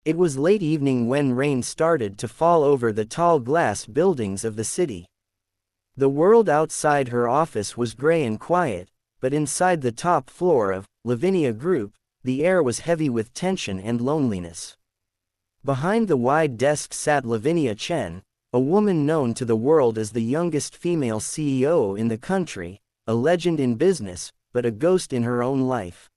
It was late evening when rain started to fall over the tall glass buildings of the city. The world outside her office was gray and quiet, but inside the top floor of Lavinia Group, the air was heavy with tension and loneliness. Behind the wide desk sat Lavinia Chen, a woman known to the world as the youngest female CEO in the country, a legend in business, but a ghost in her own life.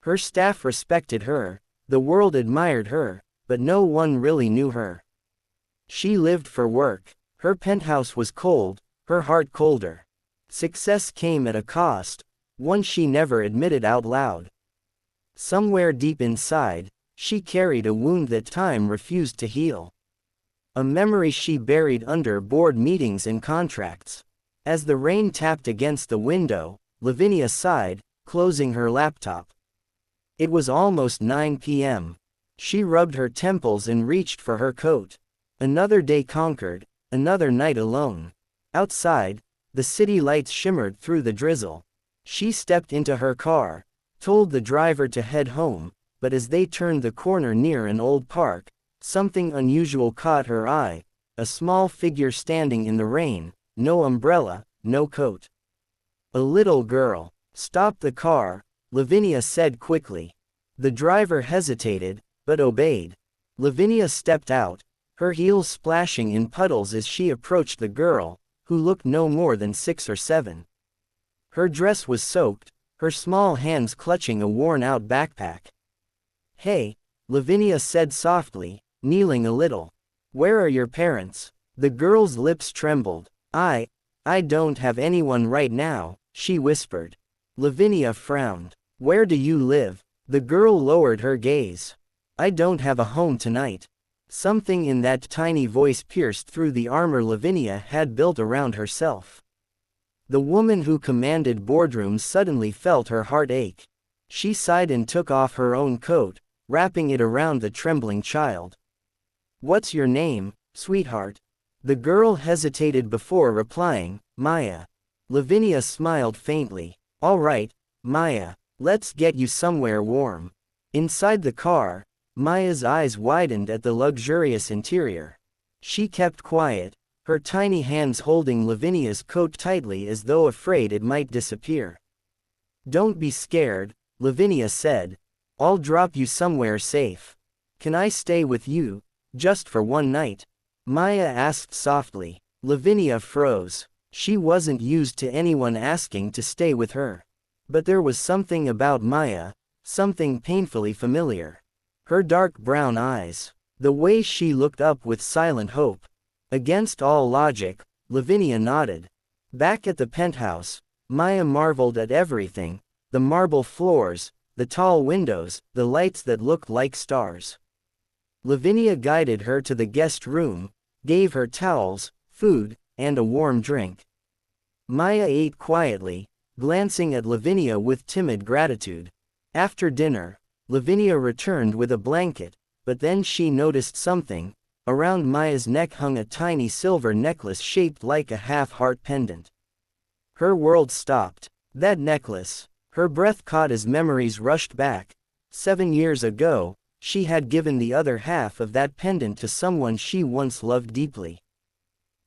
Her staff respected her, the world admired her, but no one really knew her. She lived for work. Her penthouse was cold, her heart colder. Success came at a cost, one she never admitted out loud. Somewhere deep inside, she carried a wound that time refused to heal. A memory she buried under board meetings and contracts. As the rain tapped against the window, Lavinia sighed, closing her laptop. It was almost 9 p.m. She rubbed her temples and reached for her coat. Another day conquered, another night alone. Outside, the city lights shimmered through the drizzle. She stepped into her car, told the driver to head home, but as they turned the corner near an old park, something unusual caught her eye, a small figure standing in the rain, no umbrella, no coat. A little girl. Stop the car, Lavinia said quickly. The driver hesitated, but obeyed. Lavinia stepped out, her heels splashing in puddles as she approached the girl, who looked no more than 6 or 7. Her dress was soaked, her small hands clutching a worn-out backpack. "Hey," Lavinia said softly, kneeling a little. "Where are your parents?" The girl's lips trembled. I don't have anyone right now," she whispered. Lavinia frowned. "Where do you live?" The girl lowered her gaze. "I don't have a home tonight." Something in that tiny voice pierced through the armor Lavinia had built around herself. The woman who commanded boardrooms suddenly felt her heart ache. She sighed and took off her own coat, wrapping it around the trembling child. "What's your name, sweetheart?" The girl hesitated before replying, "Maya." Lavinia smiled faintly. "All right, Maya, let's get you somewhere warm." Inside the car, Maya's eyes widened at the luxurious interior. She kept quiet, her tiny hands holding Lavinia's coat tightly as though afraid it might disappear. "Don't be scared," Lavinia said. "I'll drop you somewhere safe." "Can I stay with you, just for one night?" Maya asked softly. Lavinia froze. She wasn't used to anyone asking to stay with her. But there was something about Maya, something painfully familiar. Her dark brown eyes, the way she looked up with silent hope. Against all logic, Lavinia nodded. Back at the penthouse, Maya marveled at everything, the marble floors, the tall windows, the lights that looked like stars. Lavinia guided her to the guest room, gave her towels, food, and a warm drink. Maya ate quietly, glancing at Lavinia with timid gratitude. After dinner, Lavinia returned with a blanket, but then she noticed something. Around Maya's neck hung a tiny silver necklace shaped like a half-heart pendant. Her world stopped. That necklace. Her breath caught as memories rushed back. 7 years ago, she had given the other half of that pendant to someone she once loved deeply.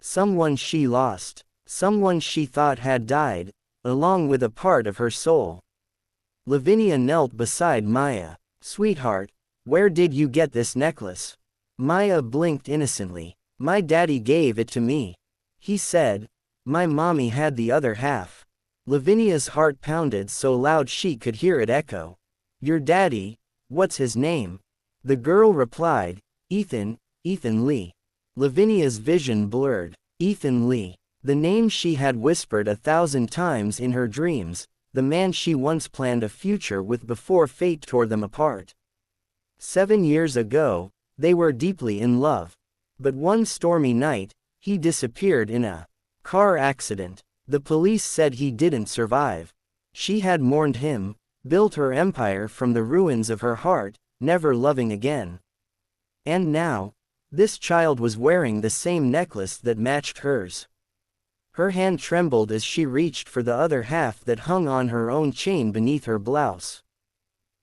Someone she lost. Someone she thought had died, along with a part of her soul. Lavinia knelt beside Maya. "Sweetheart, where did you get this necklace?" Maya blinked innocently. "My daddy gave it to me," he said. "My mommy had the other half." Lavinia's heart pounded so loud she could hear it echo. "Your daddy, what's his name?" The girl replied, Ethan Lee." Lavinia's vision blurred. Ethan Lee. The name she had whispered 1,000 times in her dreams, the man she once planned a future with before fate tore them apart. 7 years ago, they were deeply in love. But one stormy night, he disappeared in a car accident. The police said he didn't survive. She had mourned him, built her empire from the ruins of her heart, never loving again. And now, this child was wearing the same necklace that matched hers. Her hand trembled as she reached for the other half that hung on her own chain beneath her blouse.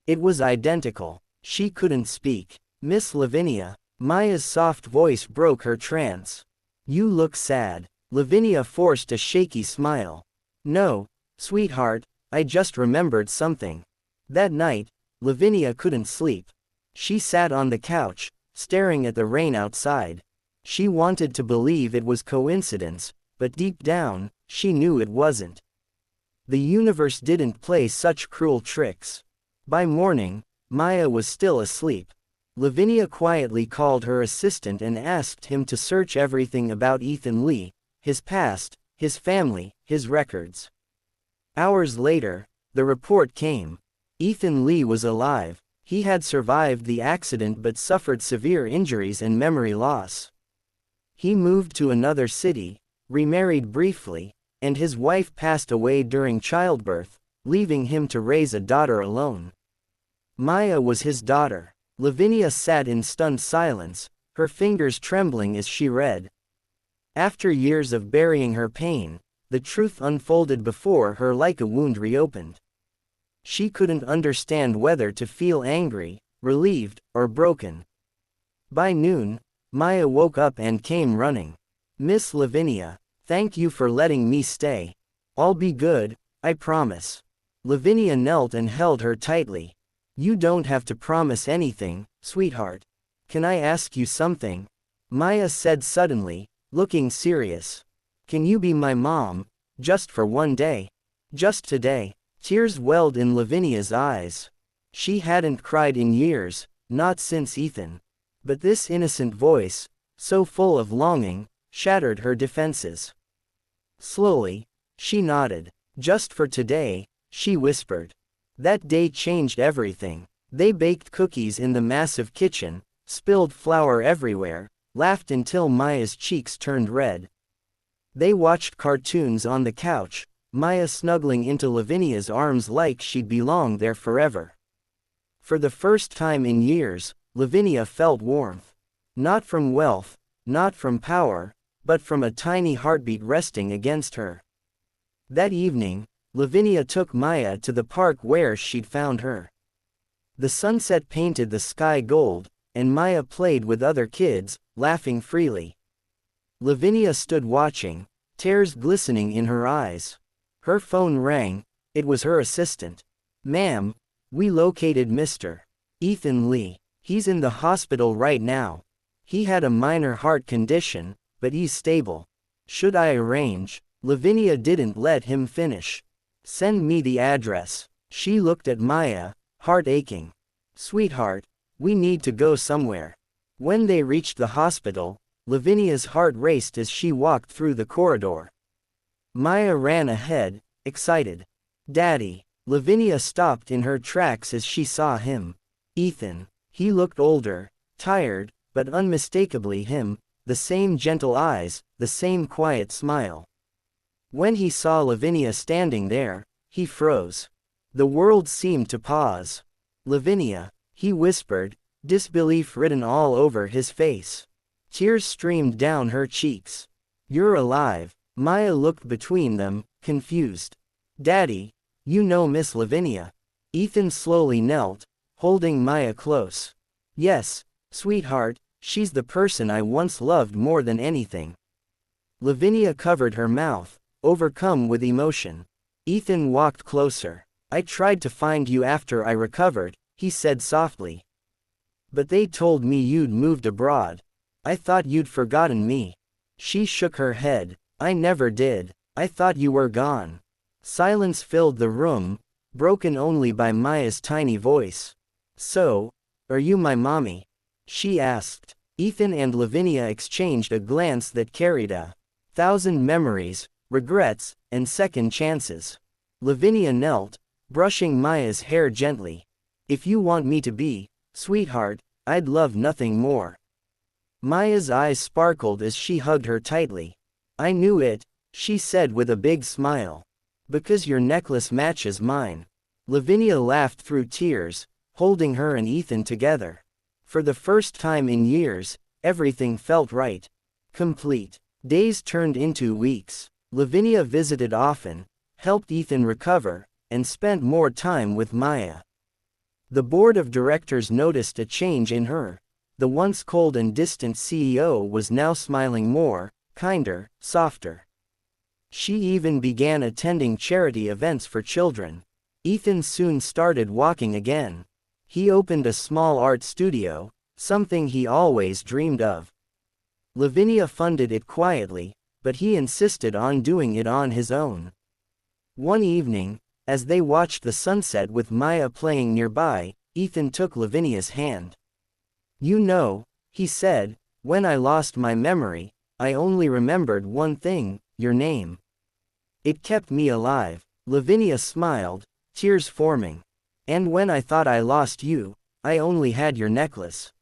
It was identical. She couldn't speak. Miss Lavinia. Maya's soft voice broke her trance. You look sad. Lavinia forced a shaky smile. No, sweetheart, I just remembered something. That night, Lavinia couldn't sleep. She sat on the couch, staring at the rain outside. She wanted to believe it was coincidence, but deep down, she knew it wasn't. The universe didn't play such cruel tricks. By morning, Maya was still asleep. Lavinia quietly called her assistant and asked him to search everything about Ethan Lee, his past, his family, his records. Hours later, the report came. Ethan Lee was alive. He had survived the accident but suffered severe injuries and memory loss. He moved to another city, remarried briefly, and his wife passed away during childbirth, leaving him to raise a daughter alone. Maya was his daughter. Lavinia sat in stunned silence, her fingers trembling as she read. After years of burying her pain, the truth unfolded before her like a wound reopened. She couldn't understand whether to feel angry, relieved, or broken. By noon, Maya woke up and came running. Miss Lavinia, thank you for letting me stay. I'll be good, I promise. Lavinia knelt and held her tightly. You don't have to promise anything, sweetheart. Can I ask you something? Maya said suddenly, looking serious. Can you be my mom, just for one day? Just today. Tears welled in Lavinia's eyes. She hadn't cried in years, not since Ethan. But this innocent voice, so full of longing, shattered her defenses. Slowly, she nodded. Just for today, she whispered. That day changed everything. They baked cookies in the massive kitchen, spilled flour everywhere, laughed until Maya's cheeks turned red. They watched cartoons on the couch, Maya snuggling into Lavinia's arms like she'd belong there forever. For the first time in years, Lavinia felt warmth. Not from wealth, not from power, but from a tiny heartbeat resting against her. That evening, Lavinia took Maya to the park where she'd found her. The sunset painted the sky gold, and Maya played with other kids, laughing freely. Lavinia stood watching, tears glistening in her eyes. Her phone rang. It was her assistant. Ma'am, we located Mr. Ethan Lee. He's in the hospital right now. He had a minor heart condition, but he's stable. Should I arrange? Lavinia didn't let him finish. Send me the address. She looked at Maya, heart aching. Sweetheart, we need to go somewhere. When they reached the hospital, Lavinia's heart raced as she walked through the corridor. Maya ran ahead, excited. Daddy. Lavinia stopped in her tracks as she saw him. Ethan. He looked older, tired, but unmistakably him, the same gentle eyes, the same quiet smile. When he saw Lavinia standing there, he froze. The world seemed to pause. Lavinia, he whispered, disbelief written all over his face. Tears streamed down her cheeks. You're alive. Maya looked between them, confused. Daddy, you know Miss Lavinia. Ethan slowly knelt, holding Maya close. Yes, sweetheart, she's the person I once loved more than anything. Lavinia covered her mouth, overcome with emotion. Ethan walked closer. I tried to find you after I recovered, he said softly. But they told me you'd moved abroad. I thought you'd forgotten me. She shook her head. I never did. I thought you were gone. Silence filled the room, broken only by Maya's tiny voice. So, are you my mommy? She asked. Ethan and Lavinia exchanged a glance that carried 1,000 memories, regrets, and second chances. Lavinia knelt, brushing Maya's hair gently. If you want me to be, sweetheart, I'd love nothing more. Maya's eyes sparkled as she hugged her tightly. I knew it, she said with a big smile. Because your necklace matches mine. Lavinia laughed through tears, holding her and Ethan together. For the first time in years, everything felt right. Complete. Days turned into weeks. Lavinia visited often, helped Ethan recover, and spent more time with Maya. The board of directors noticed a change in her. the once cold and distant CEO was now smiling more, kinder, softer. She even began attending charity events for children. Ethan soon started walking again. He opened a small art studio, something he always dreamed of. Lavinia funded it quietly, but he insisted on doing it on his own. One evening, as they watched the sunset with Maya playing nearby, Ethan took Lavinia's hand. "You know," he said, "when I lost my memory, I only remembered one thing, your name. It kept me alive." Lavinia smiled, tears forming. "And when I thought I lost you, I only had your necklace.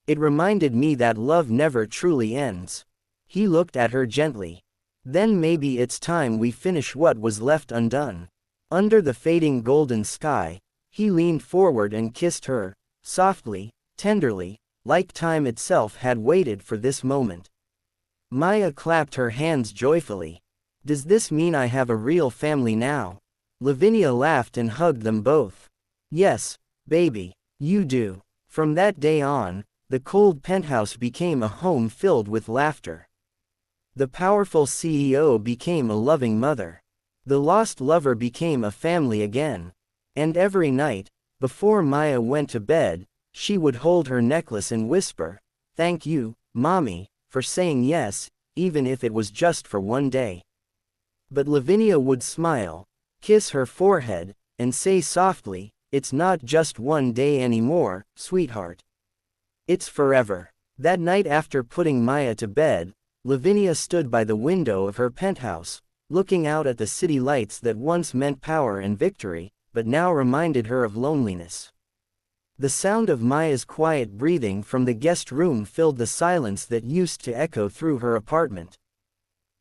It reminded me that love never truly ends." He looked at her gently. "Then maybe it's time we finish what was left undone." Under the fading golden sky, he leaned forward and kissed her, softly, tenderly, like time itself had waited for this moment. Maya clapped her hands joyfully. "Does this mean I have a real family now?" Lavinia laughed and hugged them both. "Yes, baby, you do." From that day on, the cold penthouse became a home filled with laughter. The powerful CEO became a loving mother. The lost lover became a family again. And every night, before Maya went to bed, she would hold her necklace and whisper, "Thank you, Mommy, for saying yes, even if it was just for one day." But Lavinia would smile, kiss her forehead, and say softly, "It's not just one day anymore, sweetheart. It's forever." That night after putting Maya to bed, Lavinia stood by the window of her penthouse, looking out at the city lights that once meant power and victory, but now reminded her of loneliness. The sound of Maya's quiet breathing from the guest room filled the silence that used to echo through her apartment.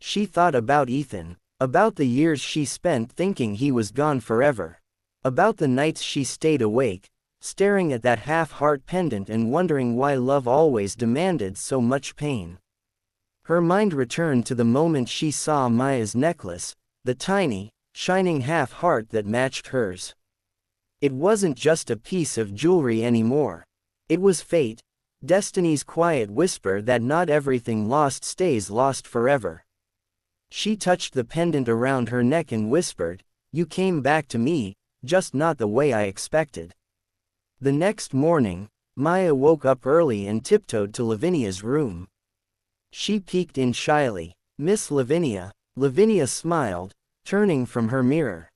She thought about Ethan, about the years she spent thinking he was gone forever, about the nights she stayed awake, staring at that half-heart pendant and wondering why love always demanded so much pain. Her mind returned to the moment she saw Maya's necklace, the tiny, shining half-heart that matched hers. It wasn't just a piece of jewelry anymore. It was fate, destiny's quiet whisper that not everything lost stays lost forever. She touched the pendant around her neck and whispered, "You came back to me, just not the way I expected." The next morning, Maya woke up early and tiptoed to Lavinia's room. She peeked in shyly. "Miss Lavinia." Lavinia smiled, turning from her mirror.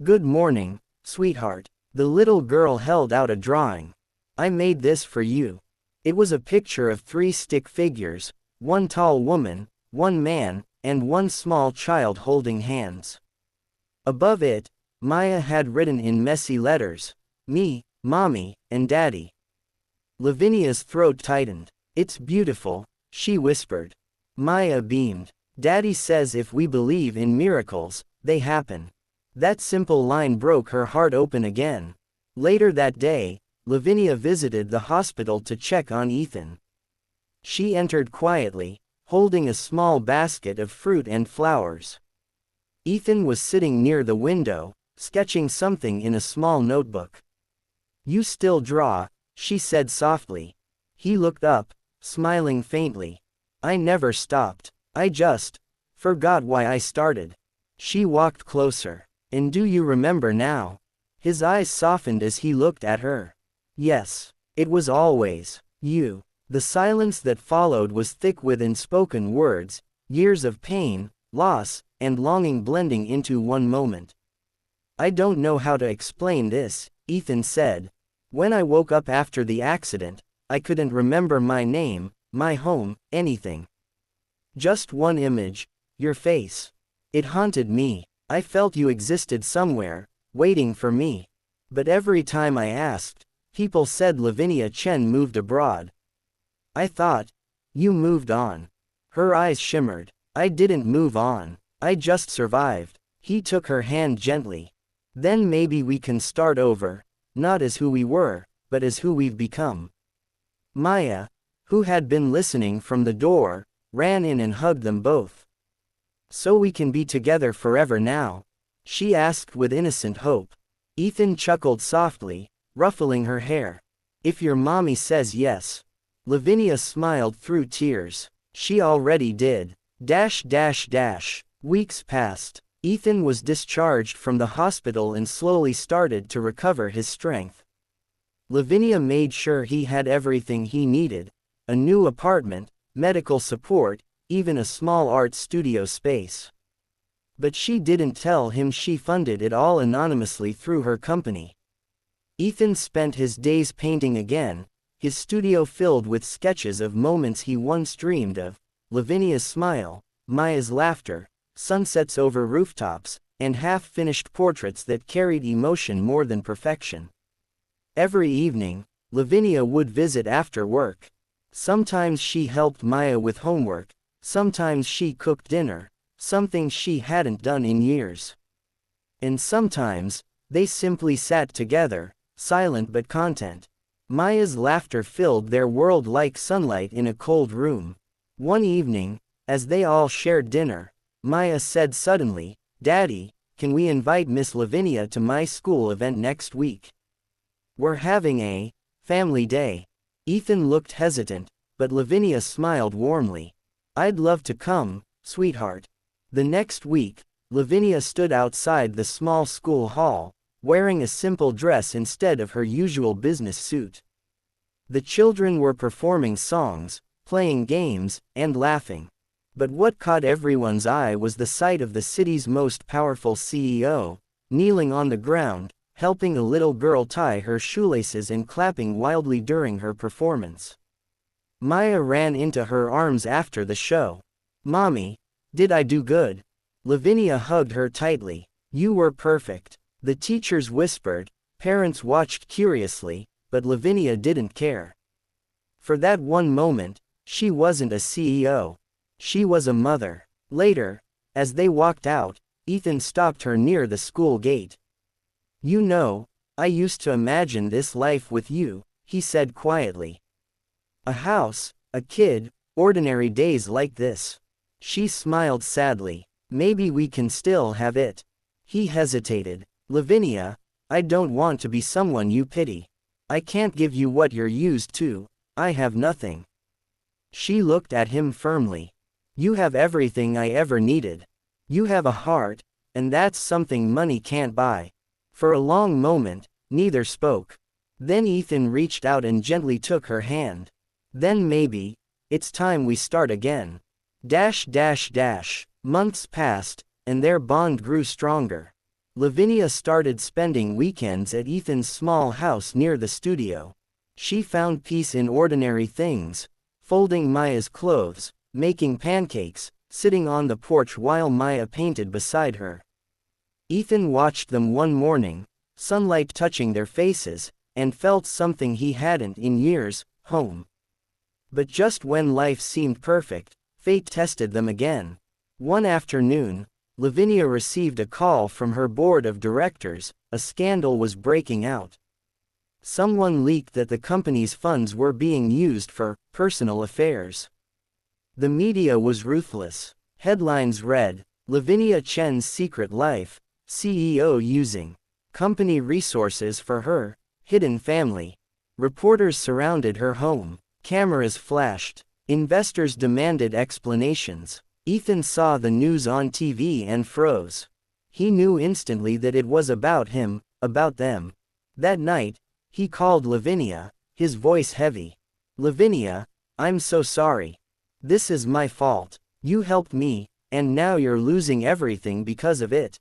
"Good morning, sweetheart." The little girl held out a drawing. "I made this for you." It was a picture of 3 stick figures, one tall woman, one man, and one small child holding hands. Above it, Maya had written in messy letters, "Me, Mommy, and Daddy." Lavinia's throat tightened. "It's beautiful," she whispered. Maya beamed. "Daddy says if we believe in miracles, they happen." That simple line broke her heart open again. Later that day, Lavinia visited the hospital to check on Ethan. She entered quietly, holding a small basket of fruit and flowers. Ethan was sitting near the window, sketching something in a small notebook. "You still draw," she said softly. He looked up, smiling faintly. "I never stopped. I just forgot why I started." She walked closer. "And do you remember now?" His eyes softened as he looked at her. "Yes. It was always you." The silence that followed was thick with unspoken words, years of pain, loss, and longing blending into one moment. "I don't know how to explain this," Ethan said. "When I woke up after the accident, I couldn't remember my name, my home, anything. Just one image, your face. It haunted me. I felt you existed somewhere, waiting for me. But every time I asked, people said Lavinia Chen moved abroad. I thought, you moved on." Her eyes shimmered. "I didn't move on. I just survived." He took her hand gently. "Then maybe we can start over, not as who we were, but as who we've become." Maya, who had been listening from the door, ran in and hugged them both. "So we can be together forever now?" she asked with innocent hope. Ethan chuckled softly, ruffling her hair. "If your mommy says yes." Lavinia smiled through tears. She already did. Weeks passed. Ethan was discharged from the hospital and slowly started to recover his strength. Lavinia made sure he had everything he needed: a new apartment, medical support, even a small art studio space. But she didn't tell him she funded it all anonymously through her company. Ethan spent his days painting again, his studio filled with sketches of moments he once dreamed of: Lavinia's smile, Maya's laughter, sunsets over rooftops, and half-finished portraits that carried emotion more than perfection. Every evening, Lavinia would visit after work. Sometimes she helped Maya with homework, sometimes she cooked dinner, something she hadn't done in years. And sometimes, they simply sat together, silent but content. Maya's laughter filled their world like sunlight in a cold room. One evening, as they all shared dinner, Maya said suddenly, "Daddy, can we invite Miss Lavinia to my school event next week? We're having a family day." Ethan looked hesitant, but Lavinia smiled warmly. "I'd love to come, sweetheart." The next week, Lavinia stood outside the small school hall, wearing a simple dress instead of her usual business suit. The children were performing songs, playing games, and laughing. But what caught everyone's eye was the sight of the city's most powerful CEO, kneeling on the ground, helping a little girl tie her shoelaces and clapping wildly during her performance. Maya ran into her arms after the show. "Mommy, did I do good?" Lavinia hugged her tightly. "You were perfect." The teachers whispered, parents watched curiously, but Lavinia didn't care. For that one moment, she wasn't a CEO. She was a mother. Later, as they walked out, Ethan stopped her near the school gate. "You know, I used to imagine this life with you," he said quietly. "A house, a kid, ordinary days like this." She smiled sadly. "Maybe we can still have it." He hesitated. "Lavinia, I don't want to be someone you pity. I can't give you what you're used to. I have nothing." She looked at him firmly. "You have everything I ever needed. You have a heart, and that's something money can't buy." For a long moment, neither spoke. Then Ethan reached out and gently took her hand. "Then maybe, it's time we start again." Months passed, and their bond grew stronger. Lavinia started spending weekends at Ethan's small house near the studio. She found peace in ordinary things: folding Maya's clothes, making pancakes, sitting on the porch while Maya painted beside her. Ethan watched them one morning, sunlight touching their faces, and felt something he hadn't in years: home. But just when life seemed perfect, fate tested them again. One afternoon, Lavinia received a call from her board of directors: a scandal was breaking out. Someone leaked that the company's funds were being used for personal affairs. The media was ruthless. Headlines read, "Lavinia Chen's secret life, CEO using company resources for her hidden family." Reporters surrounded her home. Cameras flashed. Investors demanded explanations. Ethan saw the news on TV and froze. He knew instantly that it was about him, about them. That night, he called Lavinia, his voice heavy. "Lavinia, I'm so sorry. This is my fault. You helped me, and now you're losing everything because of it."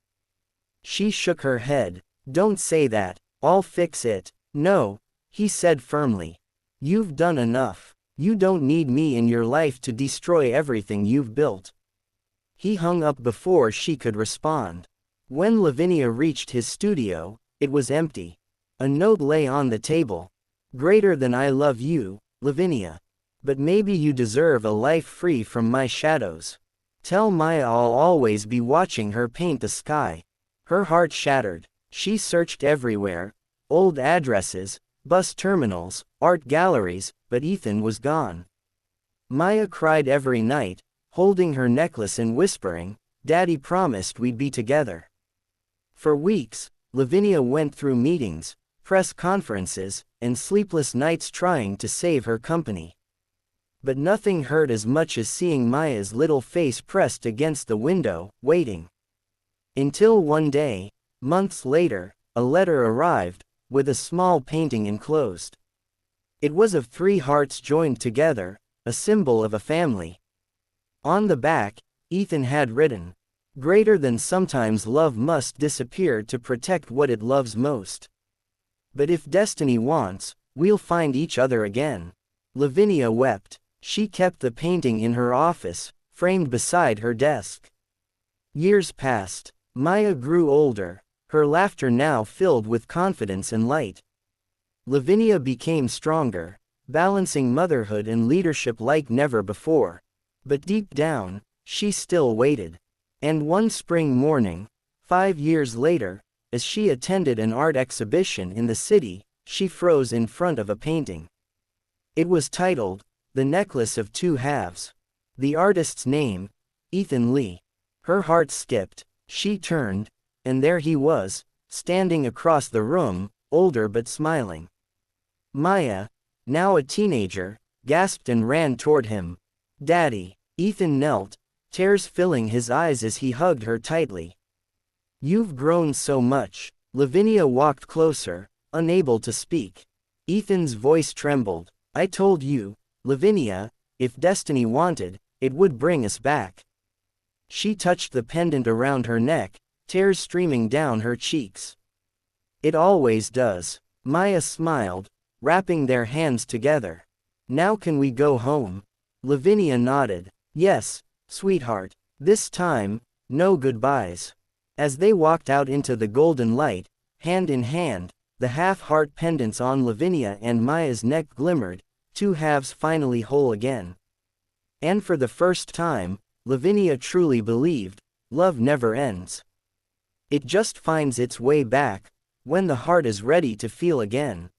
She shook her head. "Don't say that. I'll fix it." "No," he said firmly. "You've done enough. You don't need me in your life to destroy everything you've built." He hung up before she could respond. When Lavinia reached his studio, it was empty. A note lay on the table. "Greater than I love you, Lavinia. But maybe you deserve a life free from my shadows. Tell Maya I'll always be watching her paint the sky." Her heart shattered. She searched everywhere: old addresses, bus terminals, art galleries, but Ethan was gone. Maya cried every night, holding her necklace and whispering, "Daddy promised we'd be together." For weeks, Lavinia went through meetings, press conferences, and sleepless nights trying to save her company. But nothing hurt as much as seeing Maya's little face pressed against the window, waiting. Until one day, months later, a letter arrived, with a small painting enclosed. It was of 3 hearts joined together, a symbol of a family. On the back, Ethan had written, "Greater than sometimes love must disappear to protect what it loves most. But if destiny wants, we'll find each other again." Lavinia wept. She kept the painting in her office, framed beside her desk. Years passed. Maya grew older, her laughter now filled with confidence and light. Lavinia became stronger, balancing motherhood and leadership like never before. But deep down, she still waited. And one spring morning, 5 years later, as she attended an art exhibition in the city, she froze in front of a painting. It was titled, "The Necklace of Two Halves." The artist's name, Ethan Lee. Her heart skipped. She turned, and there he was, standing across the room, older but smiling. Maya, now a teenager, gasped and ran toward him. "Daddy." Ethan knelt, tears filling his eyes as he hugged her tightly. "You've grown so much." Lavinia walked closer, unable to speak. Ethan's voice trembled. "I told you, Lavinia, if destiny wanted, it would bring us back." She touched the pendant around her neck, tears streaming down her cheeks. "It always does." Maya smiled, wrapping their hands together. "Now can we go home?" Lavinia nodded. "Yes, sweetheart. This time, no goodbyes." As they walked out into the golden light, hand in hand, the half-heart pendants on Lavinia and Maya's neck glimmered, 2 halves finally whole again. And for the first time, Lavinia truly believed, love never ends. It just finds its way back, when the heart is ready to feel again.